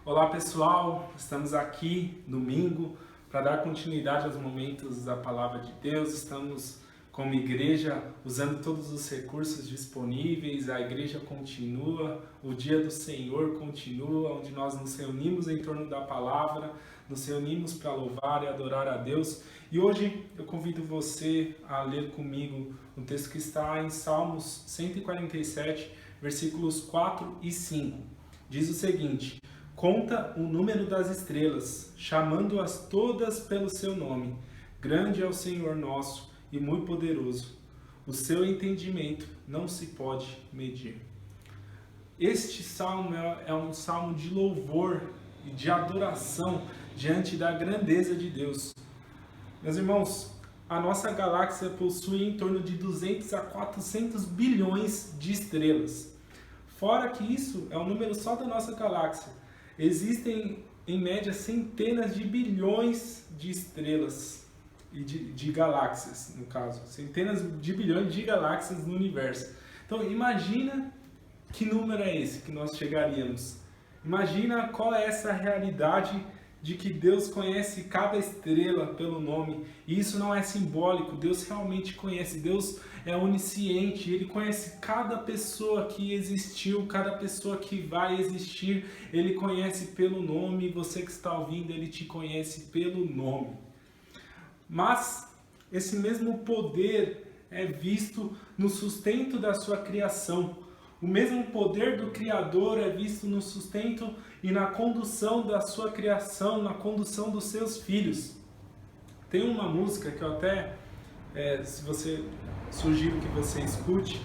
Olá pessoal, estamos aqui domingo para dar continuidade aos momentos da Palavra de Deus. Estamos como igreja usando todos os recursos disponíveis, a igreja continua, o dia do Senhor continua, onde nós nos reunimos em torno da Palavra, nos reunimos para louvar e adorar a Deus. E hoje eu convido você a ler comigo um texto que está em Salmos 147, versículos 4 e 5. Diz o seguinte: conta o número das estrelas, chamando-as todas pelo seu nome. Grande é o Senhor nosso e muito poderoso. O seu entendimento não se pode medir. Este salmo é um salmo de louvor e de adoração diante da grandeza de Deus. Meus irmãos, a nossa galáxia possui em torno de 200 a 400 bilhões de estrelas. Fora que isso é o número só da nossa galáxia. Existem, em média, centenas de bilhões de estrelas e de galáxias, no caso. Centenas de bilhões de galáxias no universo. Então, imagina que número é esse que nós chegaríamos. Imagina qual é essa realidade de que Deus conhece cada estrela pelo nome. E isso não é simbólico, Deus realmente conhece. Deus é onisciente, Ele conhece cada pessoa que existiu, cada pessoa que vai existir. Ele conhece pelo nome, você que está ouvindo, Ele te conhece pelo nome. Mas esse mesmo poder é visto no sustento da sua criação. O mesmo poder do Criador é visto no sustento e na condução da sua criação, na condução dos seus filhos. Tem uma música que eu até, sugiro que você escute,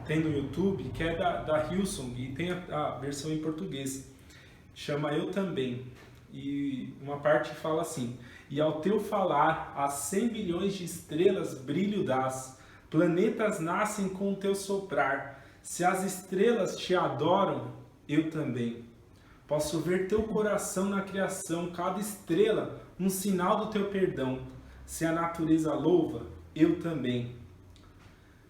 tem no YouTube, que é da Hillsong, e tem a versão em português. Chama Eu Também. E uma parte fala assim: e ao teu falar, a 100 bilhões de estrelas brilho dás, planetas nascem com o teu soprar. Se as estrelas te adoram, eu também. Posso ver teu coração na criação, cada estrela um sinal do teu perdão. Se a natureza louva, eu também.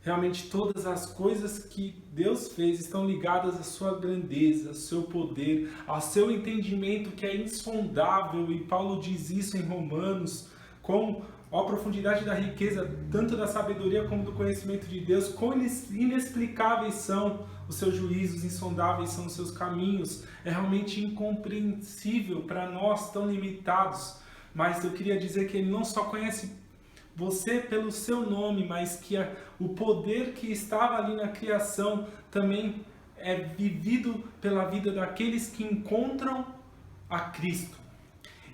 Realmente todas as coisas que Deus fez estão ligadas à sua grandeza, ao seu poder, ao seu entendimento que é insondável. E Paulo diz isso em Romanos, com a profundidade da riqueza, tanto da sabedoria como do conhecimento de Deus. Quão inexplicáveis são os seus juízos, insondáveis são os seus caminhos. É realmente incompreensível para nós, tão limitados. Mas eu queria dizer que Ele não só conhece você pelo seu nome, mas que o poder que estava ali na criação também é vivido pela vida daqueles que encontram a Cristo.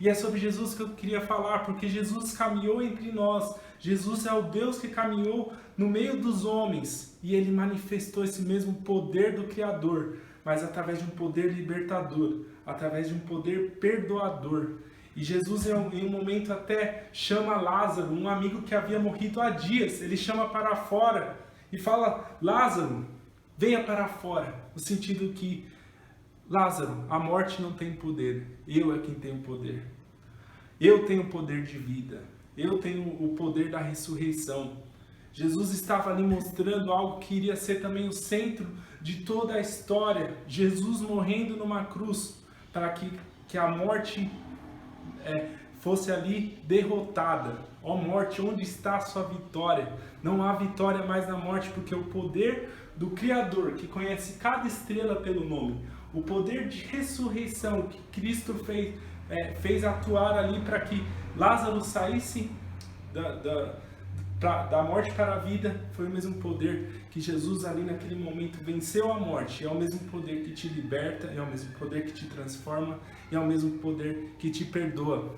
E é sobre Jesus que eu queria falar, porque Jesus caminhou entre nós. Jesus é o Deus que caminhou no meio dos homens e Ele manifestou esse mesmo poder do Criador, mas através de um poder libertador, através de um poder perdoador. E Jesus em um momento até chama Lázaro, um amigo que havia morrido há dias. Ele chama para fora e fala: Lázaro, venha para fora. No sentido que, Lázaro, a morte não tem poder, eu é quem tenho poder. Eu tenho o poder de vida, eu tenho o poder da ressurreição. Jesus estava ali mostrando algo que iria ser também o centro de toda a história. Jesus morrendo numa cruz para que a morte fosse ali derrotada. Ó morte, onde está a sua vitória? Não há vitória mais na morte, porque o poder do Criador, que conhece cada estrela pelo nome, o poder de ressurreição que Cristo fez atuar ali para que Lázaro saísse da morte para a vida, foi o mesmo poder que Jesus ali naquele momento venceu a morte. É o mesmo poder que te liberta, é o mesmo poder que te transforma, é o mesmo poder que te perdoa.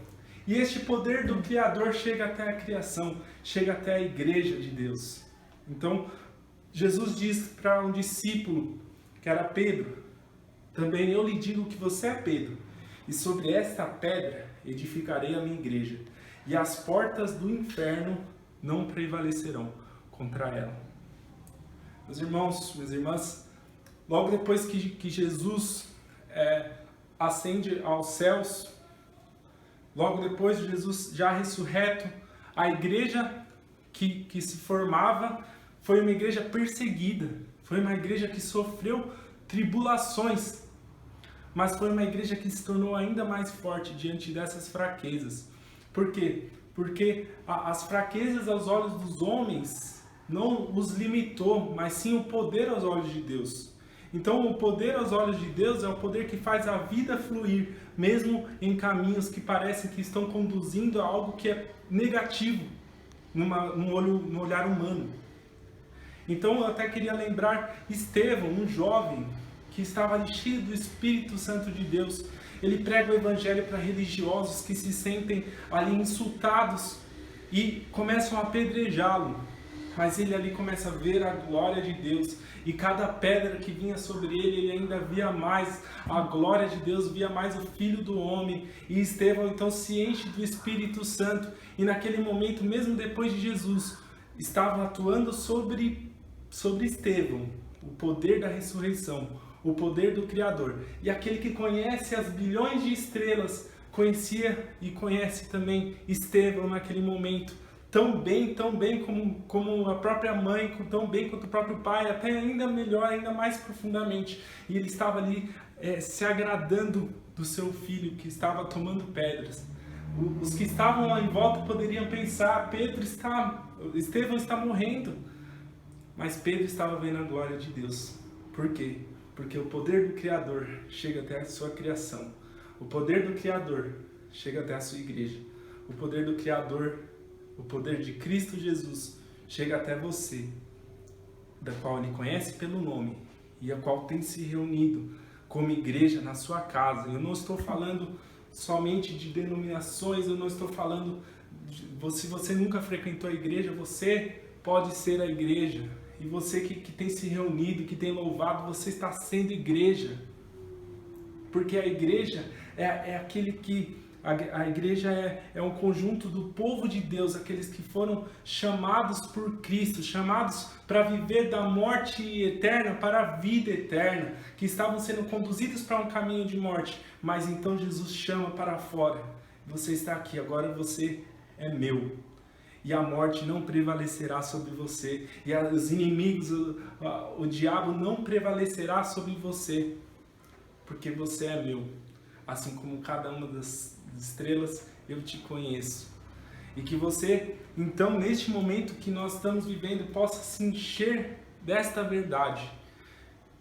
E este poder do Criador chega até a criação, chega até a igreja de Deus. Então, Jesus diz para um discípulo, que era Pedro: também eu lhe digo que você é Pedro, e sobre esta pedra edificarei a minha igreja, e as portas do inferno não prevalecerão contra ela. Meus irmãos, minhas irmãs, logo depois que Jesus ascende aos céus, logo depois de Jesus já ressurreto, a igreja que se formava foi uma igreja perseguida, foi uma igreja que sofreu tribulações. mas foi uma igreja que se tornou ainda mais forte diante dessas fraquezas. Por quê? Porque as fraquezas aos olhos dos homens não os limitou, mas sim o poder aos olhos de Deus. Então, o poder aos olhos de Deus é o poder que faz a vida fluir, mesmo em caminhos que parecem que estão conduzindo a algo que é negativo no olhar humano. Então, eu até queria lembrar Estevão, um jovem que estava ali cheio do Espírito Santo de Deus. Ele prega o evangelho para religiosos que se sentem ali insultados e começam a apedrejá-lo. Mas ele ali começa a ver a glória de Deus, e cada pedra que vinha sobre ele ainda via mais a glória de Deus, via mais o Filho do Homem. E Estevão então se enche do Espírito Santo, e naquele momento, mesmo depois de Jesus, estava atuando sobre Estevão o poder da ressurreição, o poder do Criador. E aquele que conhece as bilhões de estrelas, conhecia e conhece também Estevão naquele momento, tão bem como a própria mãe, tão bem quanto o próprio pai, até ainda melhor, ainda mais profundamente. E ele estava ali se agradando do seu filho, que estava tomando pedras. Os que estavam lá em volta poderiam pensar: Estevão está morrendo. Mas Pedro estava vendo a glória de Deus. Por quê? Porque o poder do Criador chega até a sua criação. O poder do Criador chega até a sua igreja. O poder do Criador, o poder de Cristo Jesus, chega até você, da qual Ele conhece pelo nome e a qual tem se reunido como igreja na sua casa. Eu não estou falando somente de denominações, eu não estou falando se você nunca frequentou a igreja, você pode ser a igreja. E você que tem se reunido, que tem louvado, você está sendo igreja. Porque a igreja é aquele que... A igreja é um conjunto do povo de Deus, aqueles que foram chamados por Cristo, chamados para viver da morte eterna para a vida eterna, que estavam sendo conduzidos para um caminho de morte, mas então Jesus chama para fora. Você está aqui, agora você é meu. E a morte não prevalecerá sobre você, e os inimigos, o diabo não prevalecerá sobre você, porque você é meu. Assim como cada uma das estrelas, eu te conheço. E que você, então, neste momento que nós estamos vivendo, possa se encher desta verdade,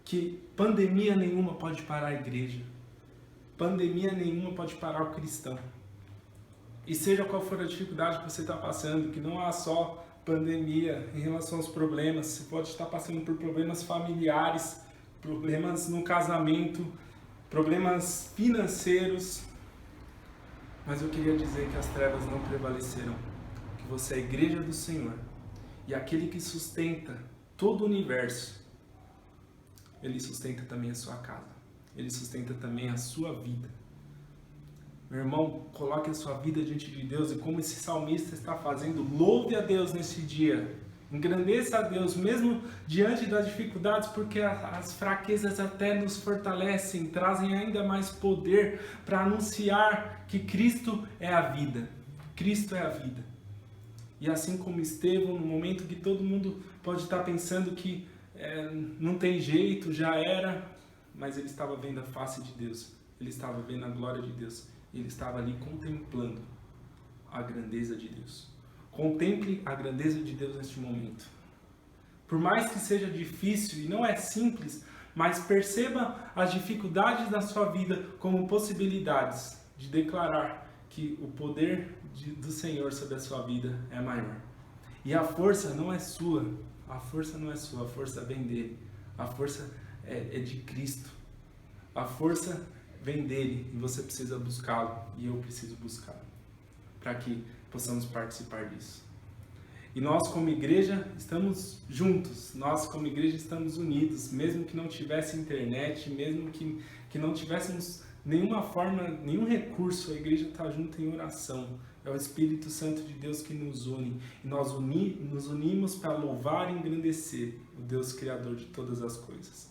que pandemia nenhuma pode parar a igreja, pandemia nenhuma pode parar o cristão. E seja qual for a dificuldade que você está passando, que não há só pandemia em relação aos problemas, você pode estar passando por problemas familiares, problemas no casamento, problemas financeiros, mas eu queria dizer que as trevas não prevaleceram, que você é a igreja do Senhor, e aquele que sustenta todo o universo, Ele sustenta também a sua casa, Ele sustenta também a sua vida. Meu irmão, coloque a sua vida diante de Deus, e como esse salmista está fazendo, louve a Deus nesse dia. Engrandeça a Deus, mesmo diante das dificuldades, porque as fraquezas até nos fortalecem, trazem ainda mais poder para anunciar que Cristo é a vida. Cristo é a vida. E assim como Estevão, no momento que todo mundo pode estar pensando que não tem jeito, já era, mas ele estava vendo a face de Deus, ele estava vendo a glória de Deus, ele estava ali contemplando a grandeza de Deus. Contemple a grandeza de Deus neste momento. Por mais que seja difícil e não é simples, mas perceba as dificuldades da sua vida como possibilidades de declarar que o poder do Senhor sobre a sua vida é maior. E a força não é sua, a força não é sua, a força vem dele. A força é de Cristo. A força vem dele e você precisa buscá-lo e eu preciso buscá-lo para que possamos participar disso. E nós como igreja estamos juntos, nós como igreja estamos unidos, mesmo que não tivesse internet, mesmo que não tivéssemos nenhuma forma, nenhum recurso, a igreja está junto em oração. É o Espírito Santo de Deus que nos une, e nós nos unimos para louvar e engrandecer o Deus Criador de todas as coisas.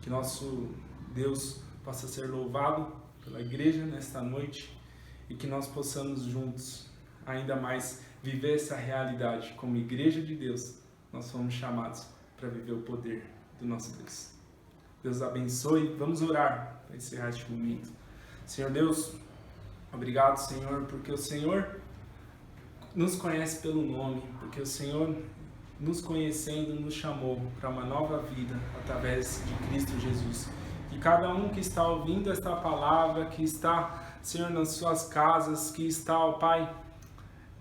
Que nosso Deus possa ser louvado pela igreja nesta noite, e que nós possamos juntos ainda mais viver essa realidade. Como igreja de Deus, nós fomos chamados para viver o poder do nosso Deus. Deus abençoe. Vamos orar para encerrar este momento. Senhor Deus, obrigado, Senhor, porque o Senhor nos conhece pelo nome, porque o Senhor, nos conhecendo, nos chamou para uma nova vida através de Cristo Jesus. E cada um que está ouvindo esta palavra, que está, Senhor, nas suas casas, que está, ó Pai,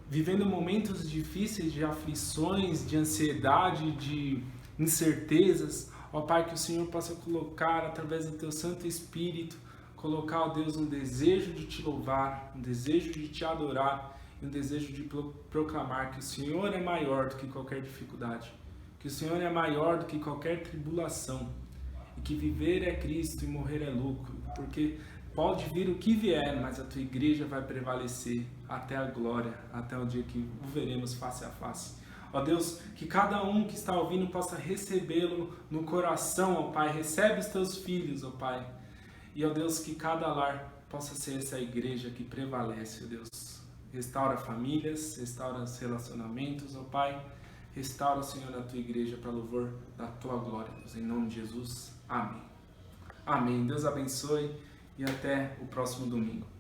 vivendo momentos difíceis de aflições, de ansiedade, de incertezas, ó Pai, que o Senhor possa colocar, através do Teu Santo Espírito, colocar, ó Deus, um desejo de Te louvar, um desejo de Te adorar, e um desejo de proclamar que o Senhor é maior do que qualquer dificuldade, que o Senhor é maior do que qualquer tribulação, e que viver é Cristo e morrer é lucro, porque pode vir o que vier, mas a Tua igreja vai prevalecer até a glória, até o dia que o veremos face a face. Ó Deus, que cada um que está ouvindo possa recebê-lo no coração, ó Pai. Recebe os Teus filhos, ó Pai. E, ó Deus, que cada lar possa ser essa igreja que prevalece, ó Deus. Restaura famílias, restaura os relacionamentos, ó Pai. Restaura, Senhor, a Tua igreja para louvor da Tua glória, Deus. Em nome de Jesus. Amém. Amém. Deus abençoe e até o próximo domingo.